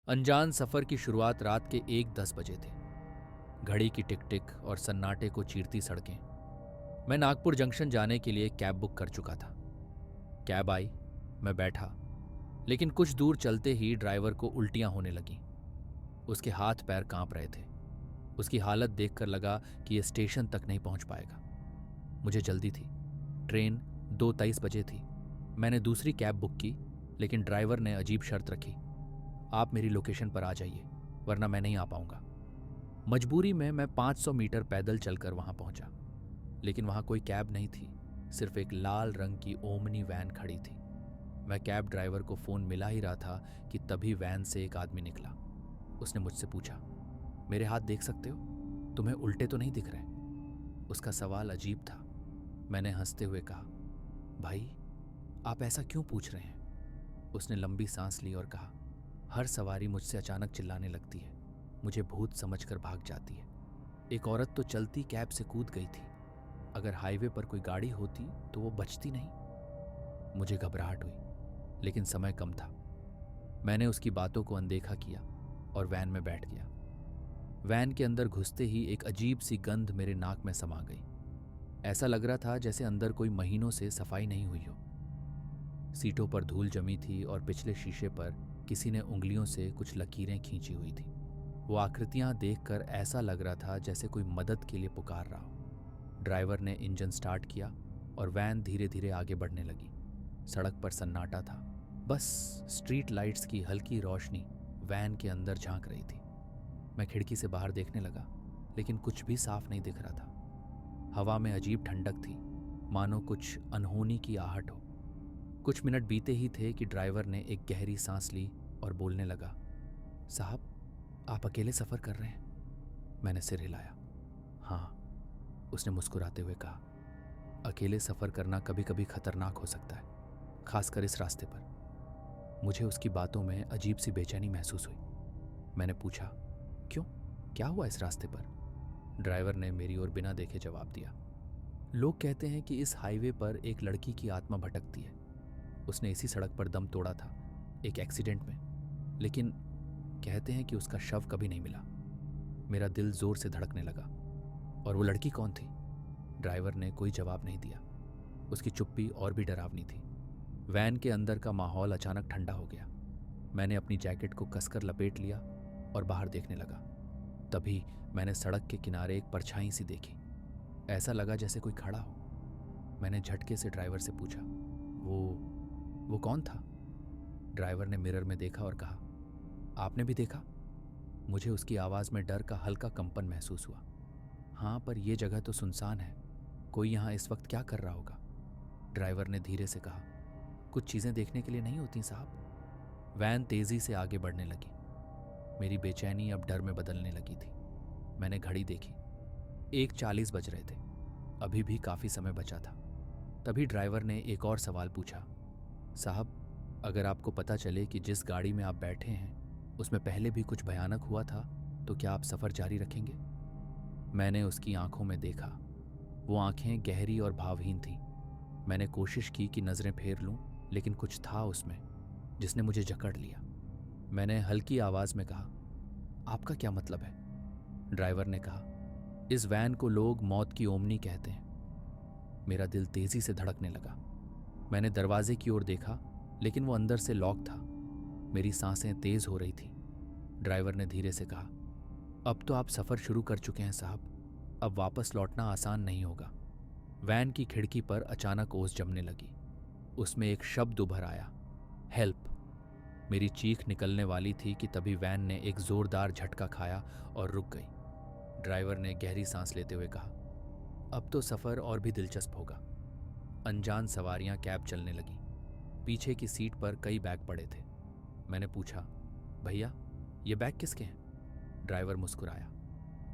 अनजान सफर की शुरुआत रात के 1:10 बजे थी। घड़ी की टिक टिक और सन्नाटे को चीरती सड़कें। मैं नागपुर जंक्शन जाने के लिए कैब बुक कर चुका था। कैब आई, मैं बैठा, लेकिन कुछ दूर चलते ही ड्राइवर को उल्टियां होने लगीं। उसके हाथ पैर कांप रहे थे। उसकी हालत देखकर लगा कि यह स्टेशन तक नहीं पहुंच पाएगा। मुझे जल्दी थी। ट्रेन 2:23 बजे थी। मैंने दूसरी कैब बुक की, लेकिन ड्राइवर ने अजीब शर्त रखी। आप मेरी लोकेशन पर आ जाइए, वरना मैं नहीं आ पाऊंगा। मजबूरी में मैं 500 मीटर पैदल चलकर वहां पहुंचा, लेकिन वहां कोई कैब नहीं थी। सिर्फ एक लाल रंग की ओमनी वैन खड़ी थी। मैं कैब ड्राइवर को फोन मिला ही रहा था कि तभी वैन से एक आदमी निकला। उसने मुझसे पूछा, मेरे हाथ देख सकते हो? तुम्हें उल्टे तो नहीं दिख रहे? उसका सवाल अजीब था। मैंने हंसते हुए कहा, भाई आप ऐसा क्यों पूछ रहे हैं? उसने लंबी सांस ली और कहा, हर सवारी मुझसे अचानक चिल्लाने लगती है, मुझे भूत समझकर भाग जाती है। एक औरत तो चलती कैब से कूद गई थी। अगर हाईवे पर कोई गाड़ी होती तो वो बचती नहीं। मुझे घबराहट हुई, लेकिन समय कम था। मैंने उसकी बातों को अनदेखा किया और वैन में बैठ गया। वैन के अंदर घुसते ही एक अजीब सी गंध मेरे नाक में समा गई। ऐसा लग रहा था जैसे अंदर कोई महीनों से सफाई नहीं हुई हो। सीटों पर धूल जमी थी और पिछले शीशे पर किसी ने उंगलियों से कुछ लकीरें खींची हुई थी। वो आकृतियां देखकर ऐसा लग रहा था जैसे कोई मदद के लिए पुकार रहा हो। ड्राइवर ने इंजन स्टार्ट किया और वैन धीरे धीरे आगे बढ़ने लगी। सड़क पर सन्नाटा था। बस स्ट्रीट लाइट्स की हल्की रोशनी वैन के अंदर झांक रही थी। मैं खिड़की से बाहर देखने लगा, लेकिन कुछ भी साफ नहीं दिख रहा था। हवा में अजीब ठंडक थी, मानो कुछ अनहोनी की आहट हो। कुछ मिनट बीते ही थे कि ड्राइवर ने एक गहरी सांस ली और बोलने लगा, साहब आप अकेले सफर कर रहे हैं? मैंने सिर हिलाया। हाँ, उसने मुस्कुराते हुए कहा, अकेले सफर करना कभी कभी खतरनाक हो सकता है, खासकर इस रास्ते पर। मुझे उसकी बातों में अजीब सी बेचैनी महसूस हुई। मैंने पूछा, क्यों, क्या हुआ इस रास्ते पर? ड्राइवर ने मेरी ओर बिना देखे जवाब दिया, लोग कहते हैं कि इस हाईवे पर एक लड़की की आत्मा भटकती है। उसने इसी सड़क पर दम तोड़ा था, एक एक्सीडेंट में, लेकिन कहते हैं कि उसका शव कभी नहीं मिला। मेरा दिल जोर से धड़कने लगा। और वो लड़की कौन थी? ड्राइवर ने कोई जवाब नहीं दिया। उसकी चुप्पी और भी डरावनी थी। वैन के अंदर का माहौल अचानक ठंडा हो गया। मैंने अपनी जैकेट को कसकर लपेट लिया और बाहर देखने लगा। तभी मैंने सड़क के किनारे एक परछाई सी देखी। ऐसा लगा जैसे कोई खड़ा हो। मैंने झटके से ड्राइवर से पूछा, वो कौन था? ड्राइवर ने मिरर में देखा और कहा, आपने भी देखा? मुझे उसकी आवाज़ में डर का हल्का कंपन महसूस हुआ। हाँ, पर यह जगह तो सुनसान है, कोई यहाँ इस वक्त क्या कर रहा होगा? ड्राइवर ने धीरे से कहा, कुछ चीज़ें देखने के लिए नहीं होती साहब। वैन तेज़ी से आगे बढ़ने लगी। मेरी बेचैनी अब डर में बदलने लगी थी। मैंने घड़ी देखी, 1:40 बज रहे थे। अभी भी काफ़ी समय बचा था। तभी ड्राइवर ने एक और सवाल पूछा, साहब अगर आपको पता चले कि जिस गाड़ी में आप बैठे हैं उसमें पहले भी कुछ भयानक हुआ था, तो क्या आप सफ़र जारी रखेंगे? मैंने उसकी आंखों में देखा। वो आंखें गहरी और भावहीन थीं। मैंने कोशिश की कि नज़रें फेर लूं, लेकिन कुछ था उसमें जिसने मुझे जकड़ लिया। मैंने हल्की आवाज़ में कहा, आपका क्या मतलब है? ड्राइवर ने कहा, इस वैन को लोग मौत की ओमनी कहते हैं। मेरा दिल तेज़ी से धड़कने लगा। मैंने दरवाजे की ओर देखा, लेकिन वो अंदर से लॉक था। मेरी सांसें तेज हो रही थी। ड्राइवर ने धीरे से कहा, अब तो आप सफ़र शुरू कर चुके हैं साहब, अब वापस लौटना आसान नहीं होगा। वैन की खिड़की पर अचानक ओस जमने लगी। उसमें एक शब्द उभर आया, हेल्प। मेरी चीख निकलने वाली थी कि तभी वैन ने एक जोरदार झटका खाया और रुक गई। ड्राइवर ने गहरी सांस लेते हुए कहा, अब तो सफ़र और भी दिलचस्प होगा। अनजान सवारियां कैब चलने लगी। पीछे की सीट पर कई बैग पड़े थे। मैंने पूछा, भैया ये बैग किसके हैं? ड्राइवर मुस्कुराया,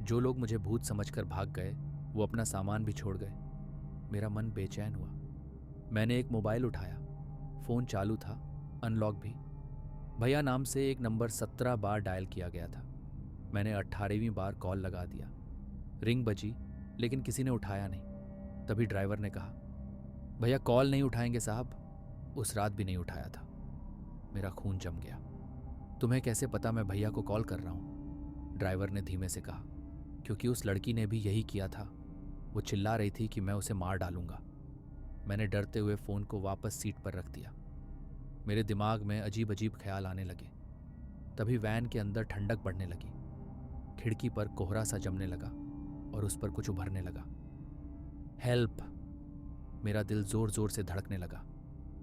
जो लोग मुझे भूत समझकर भाग गए वो अपना सामान भी छोड़ गए। मेरा मन बेचैन हुआ। मैंने एक मोबाइल उठाया। फ़ोन चालू था, अनलॉक भी। भैया नाम से एक नंबर 17 बार डायल किया गया था। मैंने 18वीं बार कॉल लगा दिया। रिंग बजी, लेकिन किसी ने उठाया नहीं। तभी ड्राइवर ने कहा, भैया कॉल नहीं उठाएंगे साहब? उस रात भी नहीं उठाया था। मेरा खून जम गया। तुम्हें कैसे पता मैं भैया को कॉल कर रहा हूँ? ड्राइवर ने धीमे से कहा। क्योंकि उस लड़की ने भी यही किया था। वो चिल्ला रही थी कि मैं उसे मार डालूंगा। मैंने डरते हुए फ़ोन को वापस सीट पर रख दिया। मेरे दिमाग में अजीब अजीब ख्याल आने लगे। तभी वैन के अंदर ठंडक बढ़ने लगी। खिड़की पर कोहरा सा जमने लगा और उस पर कुछ उभरने लगा। हेल्प! मेरा दिल जोर जोर से धड़कने लगा।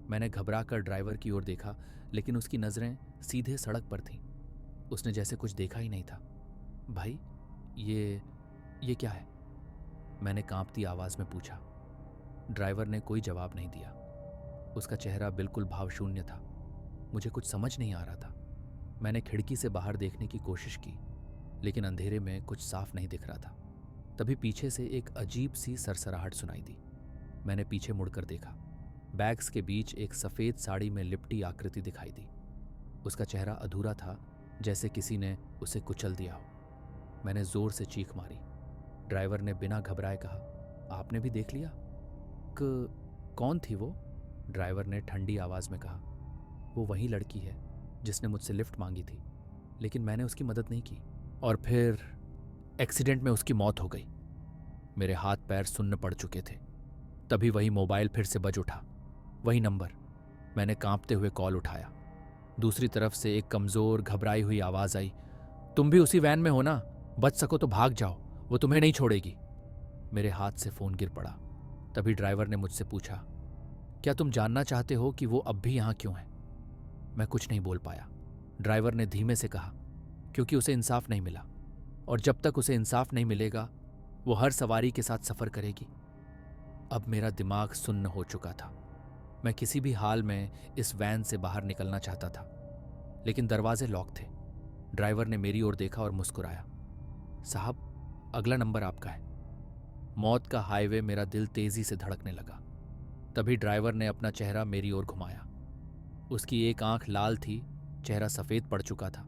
मैंने घबरा कर ड्राइवर की ओर देखा, लेकिन उसकी नज़रें सीधे सड़क पर थीं। उसने जैसे कुछ देखा ही नहीं था। भाई, ये क्या है? मैंने कांपती आवाज़ में पूछा। ड्राइवर ने कोई जवाब नहीं दिया। उसका चेहरा बिल्कुल भावशून्य था। मुझे कुछ समझ नहीं आ रहा था। मैंने खिड़की से बाहर देखने की कोशिश की, लेकिन अंधेरे में कुछ साफ नहीं दिख रहा था। तभी पीछे से एक अजीब सी सरसराहट सुनाई दी। मैंने पीछे मुड़कर देखा। बैग्स के बीच एक सफ़ेद साड़ी में लिपटी आकृति दिखाई दी। उसका चेहरा अधूरा था, जैसे किसी ने उसे कुचल दिया हो। मैंने ज़ोर से चीख मारी। ड्राइवर ने बिना घबराए कहा, आपने भी देख लिया? कौन थी वो? ड्राइवर ने ठंडी आवाज़ में कहा। वो वही लड़की है जिसने मुझसे लिफ्ट मांगी थी, लेकिन मैंने उसकी मदद नहीं की और फिर एक्सीडेंट में उसकी मौत हो गई। मेरे हाथ पैर सुन्न पड़ चुके थे। तभी वही मोबाइल फिर से बज उठा। वही नंबर। मैंने कांपते हुए कॉल उठाया। दूसरी तरफ से एक कमज़ोर घबराई हुई आवाज़ आई, तुम भी उसी वैन में हो ना? बच सको तो भाग जाओ, वो तुम्हें नहीं छोड़ेगी। मेरे हाथ से फ़ोन गिर पड़ा। तभी ड्राइवर ने मुझसे पूछा, क्या तुम जानना चाहते हो कि वो अब भी यहाँ क्यों है? मैं कुछ नहीं बोल पाया। ड्राइवर ने धीमे से कहा, क्योंकि उसे इंसाफ नहीं मिला, और जब तक उसे इंसाफ नहीं मिलेगा वो हर सवारी के साथ सफ़र करेगी। अब मेरा दिमाग सुन्न हो चुका था। मैं किसी भी हाल में इस वैन से बाहर निकलना चाहता था, लेकिन दरवाजे लॉक थे। ड्राइवर ने मेरी ओर देखा और मुस्कुराया। साहब, अगला नंबर आपका है। मौत का हाईवे। मेरा दिल तेजी से धड़कने लगा। तभी ड्राइवर ने अपना चेहरा मेरी ओर घुमाया। उसकी एक आंख लाल थी, चेहरा सफ़ेद पड़ चुका था।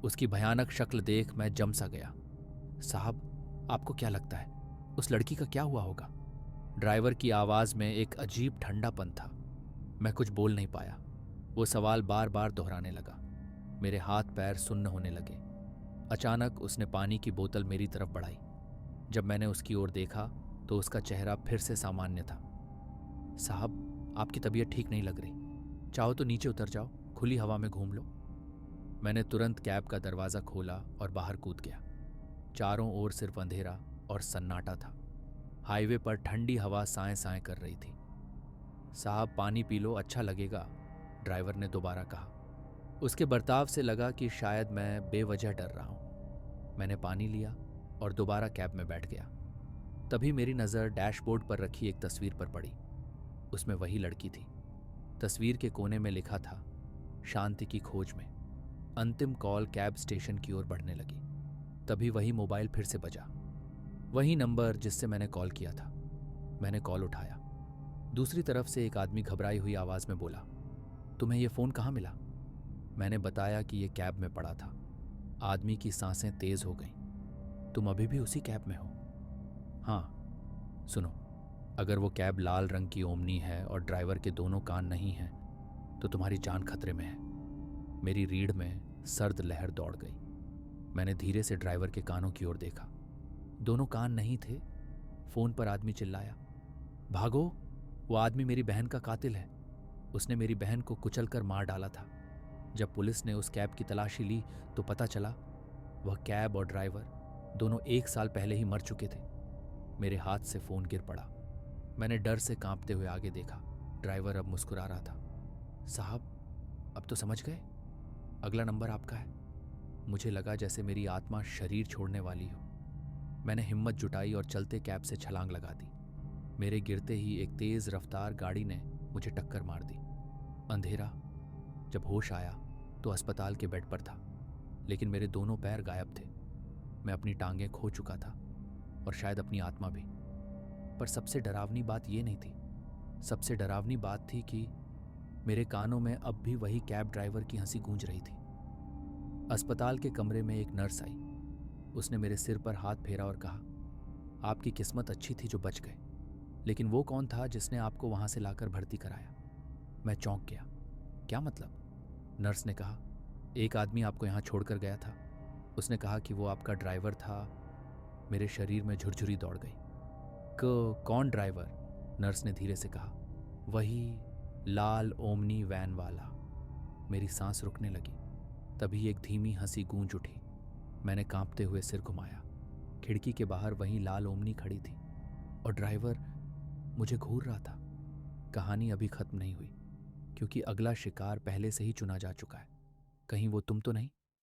उसकी भयानक शक्ल देख मैं जम सा गया। साहब, आपको क्या लगता है उस लड़की का क्या हुआ होगा? ड्राइवर की आवाज़ में एक अजीब ठंडापन था। मैं कुछ बोल नहीं पाया। वो सवाल बार बार दोहराने लगा। मेरे हाथ पैर सुन्न होने लगे। अचानक उसने पानी की बोतल मेरी तरफ बढ़ाई। जब मैंने उसकी ओर देखा तो उसका चेहरा फिर से सामान्य था। साहब, आपकी तबीयत ठीक नहीं लग रही। चाहो तो नीचे उतर जाओ, खुली हवा में घूम लो। मैंने तुरंत कैब का दरवाज़ा खोला और बाहर कूद गया। चारों ओर सिर्फ अंधेरा और सन्नाटा था। हाईवे पर ठंडी हवा साएं साएं कर रही थी। साहब, पानी पी लो, अच्छा लगेगा, ड्राइवर ने दोबारा कहा। उसके बर्ताव से लगा कि शायद मैं बेवजह डर रहा हूं। मैंने पानी लिया और दोबारा कैब में बैठ गया। तभी मेरी नज़र डैशबोर्ड पर रखी एक तस्वीर पर पड़ी। उसमें वही लड़की थी। तस्वीर के कोने में लिखा था, शांति की खोज में। अंतिम कॉल। कैब स्टेशन की ओर बढ़ने लगी। तभी वही मोबाइल फिर से बजा। वही नंबर जिससे मैंने कॉल किया था। मैंने कॉल उठाया। दूसरी तरफ से एक आदमी घबराई हुई आवाज़ में बोला, तुम्हें यह फ़ोन कहाँ मिला? मैंने बताया कि यह कैब में पड़ा था। आदमी की सांसें तेज़ हो गईं। तुम अभी भी उसी कैब में हो? हाँ। सुनो, अगर वो कैब लाल रंग की ओमनी है और ड्राइवर के दोनों कान नहीं हैं तो तुम्हारी जान खतरे में है। मेरी रीढ़ में सर्द लहर दौड़ गई। मैंने धीरे से ड्राइवर के कानों की ओर देखा। दोनों कान नहीं थे। फ़ोन पर आदमी चिल्लाया, भागो, वो आदमी मेरी बहन का कातिल है। उसने मेरी बहन को कुचलकर मार डाला था। जब पुलिस ने उस कैब की तलाशी ली तो पता चला वह कैब और ड्राइवर दोनों 1 साल पहले ही मर चुके थे। मेरे हाथ से फ़ोन गिर पड़ा। मैंने डर से कांपते हुए आगे देखा। ड्राइवर अब मुस्कुरा रहा था। साहब, अब तो समझ गए? अगला नंबर आपका है। मुझे लगा जैसे मेरी आत्मा शरीर छोड़ने वाली हो। मैंने हिम्मत जुटाई और चलते कैब से छलांग लगा दी। मेरे गिरते ही एक तेज़ रफ्तार गाड़ी ने मुझे टक्कर मार दी। अंधेरा। जब होश आया तो अस्पताल के बेड पर था, लेकिन मेरे दोनों पैर गायब थे। मैं अपनी टांगें खो चुका था और शायद अपनी आत्मा भी। पर सबसे डरावनी बात ये नहीं थी। सबसे डरावनी बात थी कि मेरे कानों में अब भी वही कैब ड्राइवर की हंसी गूंज रही थी। अस्पताल के कमरे में एक नर्स आई। उसने मेरे सिर पर हाथ फेरा और कहा, आपकी किस्मत अच्छी थी जो बच गए, लेकिन वो कौन था जिसने आपको वहां से लाकर भर्ती कराया? मैं चौंक गया। क्या मतलब? नर्स ने कहा, एक आदमी आपको यहाँ छोड़कर गया था। उसने कहा कि वो आपका ड्राइवर था। मेरे शरीर में झुरझुरी दौड़ गई। कौन ड्राइवर? नर्स ने धीरे से कहा। वही लाल ओमनी वैन वाला। मेरी सांस रुकने लगी। तभी एक धीमी हंसी गूंज उठी। मैंने कांपते हुए सिर घुमाया। खिड़की के बाहर वही लाल ओमनी खड़ी थी और ड्राइवर मुझे घूर रहा था। कहानी अभी खत्म नहीं हुई, क्योंकि अगला शिकार पहले से ही चुना जा चुका है। कहीं वो तुम तो नहीं?